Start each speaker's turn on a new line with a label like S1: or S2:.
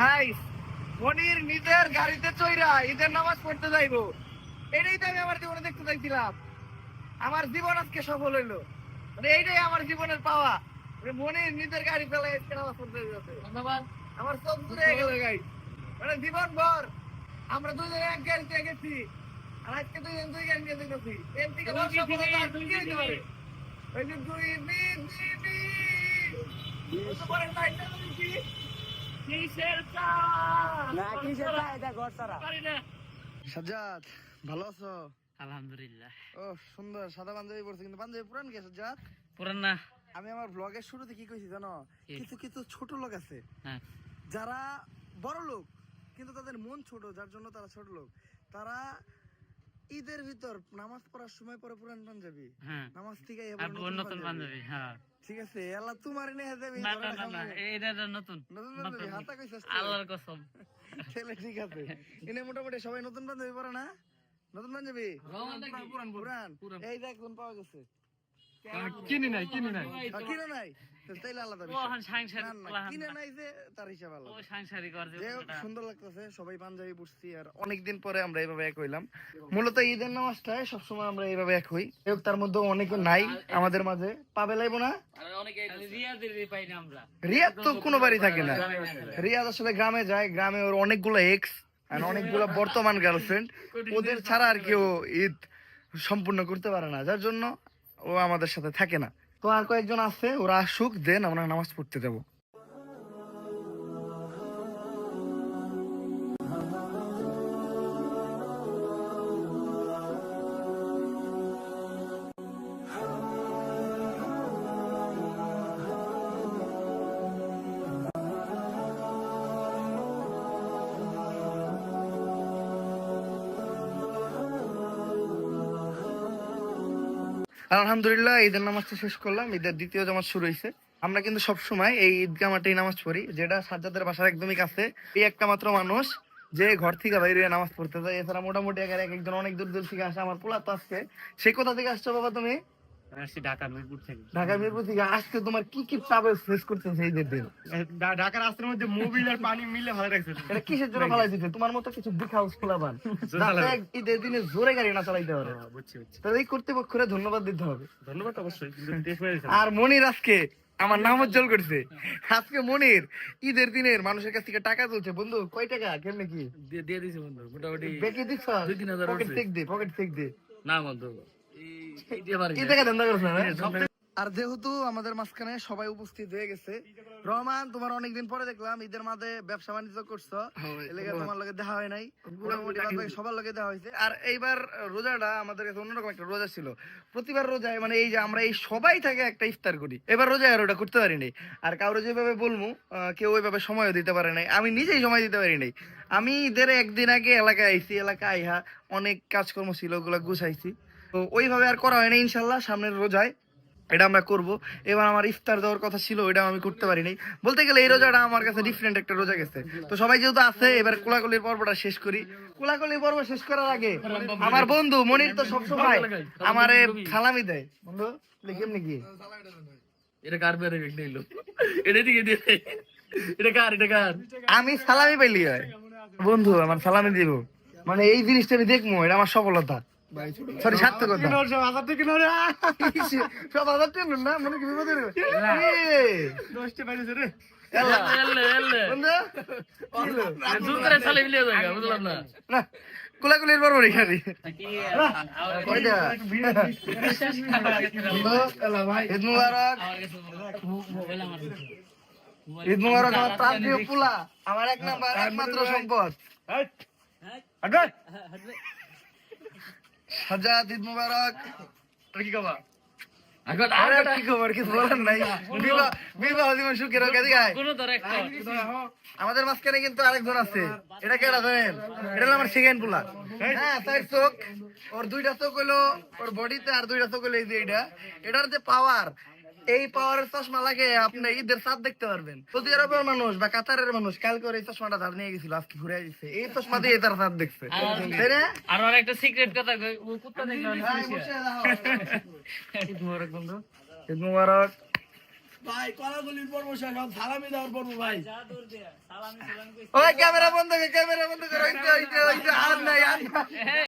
S1: Guys, মনির নিজের গাড়িতে চইরা ঈদের নামাজ পড়তে যাইবো, এটাই তো আমি আমার জীবনে দেখতে চাইছিলাম। আমার জীবন আজকে সফল হইলো, মানে এইটাই আমার জীবনের পাওয়া। মনির নিজের গাড়ি চালাই আজকে নামাজ পড়তে যাচ্ছে। ধন্যবাদ। আমার চোখ ঘুরে গেল গাইস, মানে জীবন ভর আমরা দুজনে এক গাড়িতে গেছি, আর আজকে দুজন দুই গাড়ি নিয়ে যেতেছি। এর থেকে বড় সফলতা আর কি হইতে পারে? ওই যে দুই বিজিবি ওটা পরে লাইটটা দিছি। সাজ্জাদ, ভালো আছো?
S2: আলহামদুলিল্লাহ।
S1: ও সুন্দর সাদা পাঞ্জাবি পরছে, কিন্তু পাঞ্জাবি পুরান কি সাজ্জাদ?
S2: পুরান না।
S1: আমি আমার ব্লগের শুরুতে কি কইছি জানো? কিছু কিছু ছোট লোক আছে যারা বড় লোক কিন্তু তাদের মন ছোট, যার জন্য তারা ছোট লোক। তারা ঈদের ভিতর নামাজ পড়ার সময় পরে পুরান পাঞ্জাবি, নামাজ থেকে
S2: নতুন পাঞ্জাবি। হ্যাঁ
S1: ঠিক আছে, আল্লাহ তোমার নিয়ে যাবে।
S2: না না না না, এটা নতুন
S1: নতুন পাঞ্জাবি হাতা কইছস
S2: আল্লাহর কসম।
S1: ছেলে ঠিক আছে, এনে মোটামুটি সবাই নতুন পাঞ্জাবি পরে না? নতুন পাঞ্জাবি পুরান। এই দেখ কোন পাওয়া গেছে,
S3: কিনে নাই
S1: কিনে নাই তাইলে আলাদা বিষয়। কিনে নাই যে তার হিসাব আলাদা। সুন্দর লাগতেছে, সবাই পাঞ্জাবি পরছি। আর অনেকদিন পরে আমরা এইভাবে এক হইলাম। মূলত ঈদের নামাজটায় সবসময় আমরা এইভাবে এক হই, তার মধ্যে অনেকে নাই আমাদের মাঝে। পাবে লাইব না, রিয়াদ তো কোনো বাড়ি থাকে না। রিয়াদ আসলে গ্রামে যায়, গ্রামে ওর অনেকগুলো এক্স আর অনেকগুলো বর্তমান গার্লফ্রেন্ড, ওদের ছাড়া আর কেউ ঈদ সম্পূর্ণ করতে পারে না, যার জন্য ও আমাদের সাথে থাকে না। তো আর কয়েকজন আছে, ওরা আসুক, দেন আমরা নামাজ পড়তে যাবো। আলহামদুলিল্লাহ, ঈদের নামাজটা শেষ করলাম। ঈদের দ্বিতীয় জামাত শুরু হয়েছে। আমরা কিন্তু সবসময় এই ঈদগাহ মাঠেই নামাজ পড়ি, যেটা সাজ্জাদের বাসার একদমই কাছে। এই একটা মাত্র মানুষ যে ঘর থেকে বাইরে নামাজ পড়তে যায়। এছাড়া মোটামুটি একজন অনেক দূর দূর থেকে আসে। আমার পোলা তো আসছে। সে কোথা থেকে আসছো বাবা তুমি?
S2: ঢাকা মিরপুর থেকে।
S1: ঢাকা মিরপুর থেকে আসতে তোমার কি কি ট্রাভেল ফেস করতেছে ঈদের দিন?
S3: ঢাকার রাস্তার মধ্যে মোবিল আর পানি মিলে ভালো লাগছে।
S1: এটা কিসের জন্য ফালাই দিতে? তোমার মতো কিছু বিগ হাউস খোলাবান ঈদের দিনে জোরে গাড়ি না চালাইতে পারে। তাহলে এই কর্তৃপক্ষরে ধন্যবাদ দিতে হবে।
S3: ধন্যবাদ অবশ্যই।
S1: আর মনির আজকে আমার নাম উজ্জ্বল করছে। আজকে মনির ঈদের দিনের মানুষের কাছ থেকে টাকা তুলছে। বন্ধু কয় টাকা কেমনে কি
S2: দিয়ে দিছি বন্ধু? মোটামুটি
S1: বেঁকে দিচ্ছ?
S2: 2-3 হাজার
S1: পকেট চেক দে
S2: না বন্ধু,
S1: এই টাকা ধান্দা করছ না? আর যেহেতু আমাদের মাঝখানে সবাই উপস্থিত হয়ে গেছে, রহমান তোমার অনেকদিন পরে দেখলাম ঈদের মাঝে ব্যবসা বাণিজ্য করছো, এলাকা তোমার লগে দেখা হয় নাই। মোটামুটি সবার লগে দেখা হয়েছে। আর এইবার রোজাটা আমাদের কাছে অন্যরকম একটা রোজা ছিল। প্রতিবার রোজায় মানে এই যে আমরা এই সবাই থাকে একটা ইফতার করি, এবার রোজায় আর ওটা করতে পারি নাই। আর কারো যেভাবে বলবো, কেউ ওইভাবে সময়ও দিতে পারে নাই, আমি নিজেই সময় দিতে পারি নাই। আমি ঈদের একদিন আগে এলাকায় আইছি, এলাকায় আইহা অনেক কাজকর্ম ছিল, ওগুলা গুছাইছি। তো ওইভাবে আর করা হয় না। ইনশাল্লাহ সামনের রোজায় এটা আমরা করব। এবার আমার ইফতার দেওয়ার কথা ছিল, ওইটা আমি করতে পারি নাই। বলতে গেলে এই রোজাটা আমার কাছে ডিফারেন্ট একটা রোজা গেছে। তো সবাই যেহেতু আছে, এবার কোলাকুলির পর্বটা শেষ করি। কোলাকুলির পর্ব শেষ করার আগে আমার বন্ধু মনির তো সবসময় আমারে সালামি দেয়। বন্ধু কেমনি কি
S2: এটা কার বেরে নিলো? এটা দিকে দিয়ে এটা কার
S1: আমি সালামি পাইলি হয় বন্ধু, আমার সালামি দিব, মানে এই জিনিসটা আমি দেখবো, এটা আমার সফলতা। সরি, সার্থকতা। সব হাজার টাকা না, মানে কি বিপদের কোলাকুলির পর এখানে ঈদ মুবারক। ঈদ মুবারক আমার প্রান্তীয় পোলা, আমার এক নাম্বার একমাত্র সম্পদ। সাজ্জাদ, ঈদ মুবারক।
S3: কি খবর?
S1: কি খবর? কিছু বলার নাই। বিবাহ জীবন সুখের হোক। আমাদের মাঝখানে কিন্তু আরেকজন আছে। এটা কেডা জানেন? এটা হলো আমার সেকেন্ড পোলা। হ্যাঁ, তার চোখ, ওর দুইটা চোখ হইলো ওর বডিতে, আর দুইটা চোখ হইলো এই যে এটার যে পাওয়ার, এই পাওয়ারের চশমা লাগে আপনি ঈদের চাঁদ দেখতে পারবেন। সৌদি আরবের মানুষ বা কাতারের মানুষ কাল করে এই চশমাটা ধার নিয়ে গেছিল, আজকে ঘুরে দিচ্ছে। এই চশমা দিয়ে তার চাঁদ দেখছে।
S2: আর একটা সিক্রেট কথা কই, ও কুত্তা দেখলাম।
S1: ঈদ মুবারক।
S2: ভাই কলাগুলির পর্ব শেষ, এখন সালামি দেওয়ার পর্ব ভাই।
S1: ওই ক্যামেরা বন্ধ কর, ক্যামেরা বন্ধ কর, ওই যে, আর নাই, আর নাই।